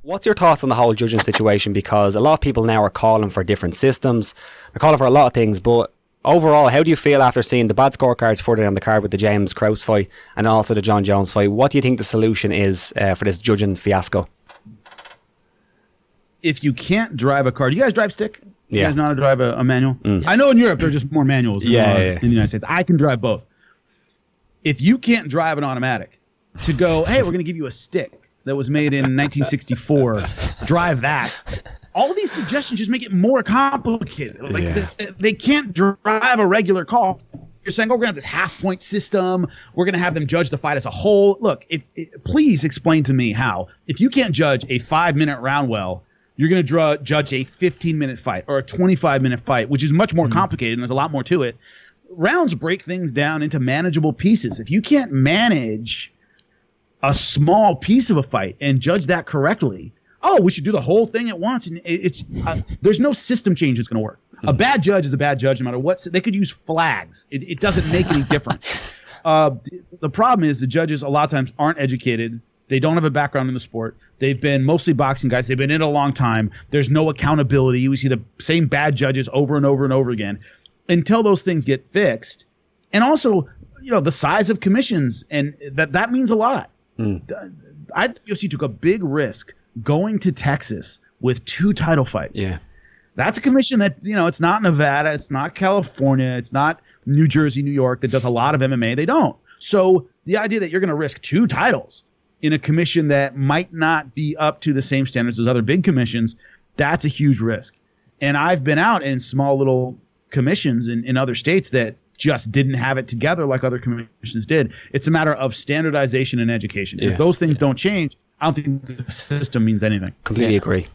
What's your thoughts on the whole judging situation? Because a lot of people now are calling for different systems. They're calling for a lot of things, but overall, how do you feel after seeing the bad scorecards further down the card with the James Krause fight and also the John Jones fight? What do you think the solution is for this judging fiasco? If you can't drive a car, do you guys drive stick? Yeah. You guys know how to drive a manual? I know in Europe there are just more manuals than in the United States. I can drive both. If you can't drive an automatic, to go, hey, we're going to give you a stick that was made in 1964, drive that. All these suggestions just make it more complicated. Like they can't drive a regular car. You're saying, oh, we're going to have this half-point system. We're going to have them judge the fight as a whole. Look, please explain to me how, if you can't judge a 5-minute round well, you're going to judge a 15-minute fight or a 25-minute fight, which is much more complicated and there's a lot more to it. Rounds break things down into manageable pieces. If you can't manage a small piece of a fight and judge that correctly, we should do the whole thing at once. And there's no system change that's going to work. A bad judge is a bad judge no matter what. They could use flags. It doesn't make any difference. The problem is the judges a lot of times aren't educated. They don't have a background in the sport. They've been mostly boxing guys. They've been in it a long time. There's no accountability. We see the same bad judges over and over and over again until those things get fixed. And also, the size of commissions, and that means a lot. UFC took a big risk going to Texas with 2 title fights. Yeah. That's a commission that, it's not Nevada, it's not California, it's not New Jersey, New York that does a lot of MMA. They don't. So the idea that you're going to risk 2 titles in a commission that might not be up to the same standards as other big commissions, that's a huge risk. And I've been out in small little commissions in other states that just didn't have it together like other commissions did. It's a matter of standardization and education. If those things don't change, I don't think the system means anything. Completely agree.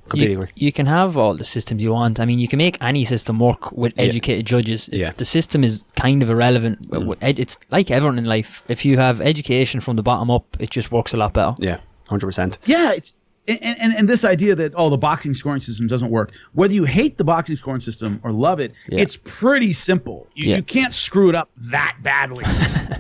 You can have all the systems you want. I mean, you can make any system work with educated judges. The system is kind of irrelevant. It's like everything in life. If you have education from the bottom up, it just works a lot better. Yeah, 100%. Yeah, it's and this idea that the boxing scoring system doesn't work. Whether you hate the boxing scoring system or love it, it's pretty simple. You can't screw it up that badly,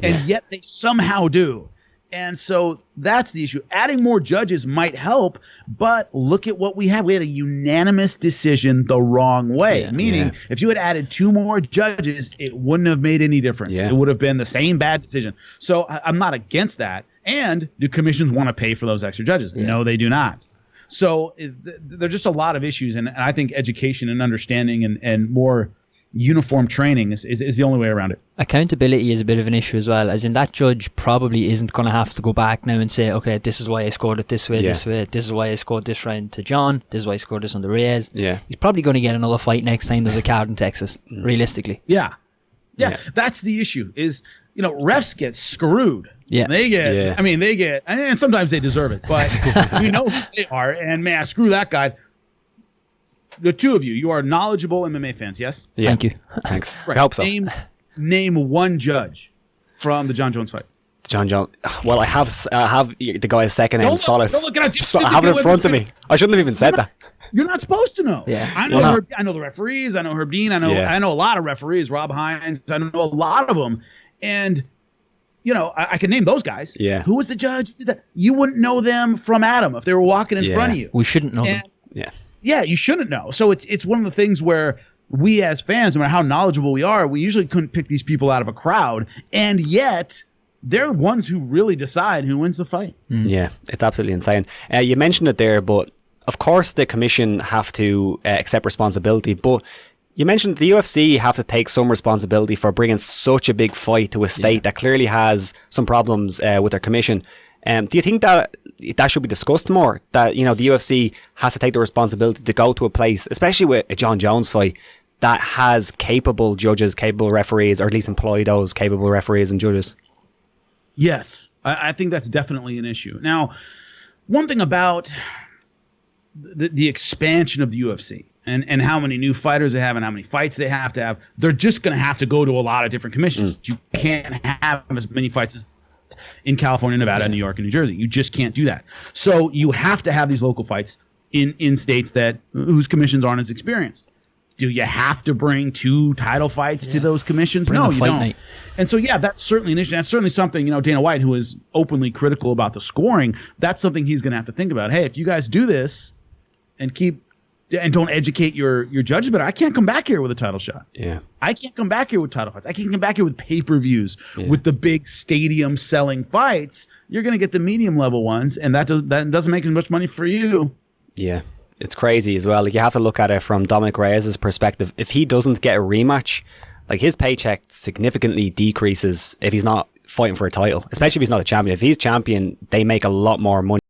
and yet they somehow do. And so that's the issue. Adding more judges might help, but look at what we had. We had a unanimous decision the wrong way, meaning if you had added 2 more judges, it wouldn't have made any difference. It would have been the same bad decision. So I'm not against that. And do commissions want to pay for those extra judges? No, they do not. So there's just a lot of issues, and I think education and understanding and more uniform training is the only way around it. Accountability is a bit of an issue as well, as in that judge probably isn't going to have to go back now and say, okay, this is why I scored it this way, this way, this is why I scored this round to John, this is why I scored this on the Reyes. He's probably going to get another fight next time there's a card in Texas, realistically. Yeah, that's the issue is, refs get screwed. They get, they get, and sometimes they deserve it, but we know who they are, and man, screw that guy. The 2 of you are knowledgeable MMA fans, yes? Yeah. Thank you. Thanks. Right. I hope so. Name 1 judge from the John Jones fight. John Jones. Well, I have the guy's second name, Solace. I have it in front of me. I shouldn't have even said that. You're not supposed to know. Yeah. I know the referees. I know Herb Dean. I know a lot of referees. Rob Hines. I know a lot of them. And I can name those guys. Yeah. Who was the judge? You wouldn't know them from Adam if they were walking in front of you. We shouldn't know them. Yeah. Yeah, you shouldn't know. So it's one of the things where we as fans, no matter how knowledgeable we are, we usually couldn't pick these people out of a crowd, and yet they're the ones who really decide who wins the fight. Yeah, it's absolutely insane. You mentioned it there, but of course the commission have to accept responsibility, but you mentioned the UFC have to take some responsibility for bringing such a big fight to a state that clearly has some problems with their commission. Do you think that should be discussed more? That the UFC has to take the responsibility to go to a place, especially with a John Jones fight, that has capable judges, capable referees, or at least employ those capable referees and judges. Yes, I think that's definitely an issue. Now, one thing about the expansion of the UFC and how many new fighters they have and how many fights they have to have, they're just going to have to go to a lot of different commissions. You can't have as many fights as in California, Nevada, New York, and New Jersey. You just can't do that. So you have to have these local fights in states whose commissions aren't as experienced. Do you have to bring 2 title fights to those commissions? No, you don't. Night. And so, yeah, that's certainly an issue. That's certainly something, Dana White, who is openly critical about the scoring, that's something he's going to have to think about. Hey, if you guys do this and don't educate your judges better, I can't come back here with a title shot. Yeah. I can't come back here with title fights. I can't come back here with pay-per-views, with the big stadium selling fights. You're going to get the medium level ones, and that doesn't make as much money for you. Yeah. It's crazy as well. Like, you have to look at it from Dominic Reyes' perspective. If he doesn't get a rematch, like, his paycheck significantly decreases if he's not fighting for a title, especially if he's not a champion. If he's champion, they make a lot more money.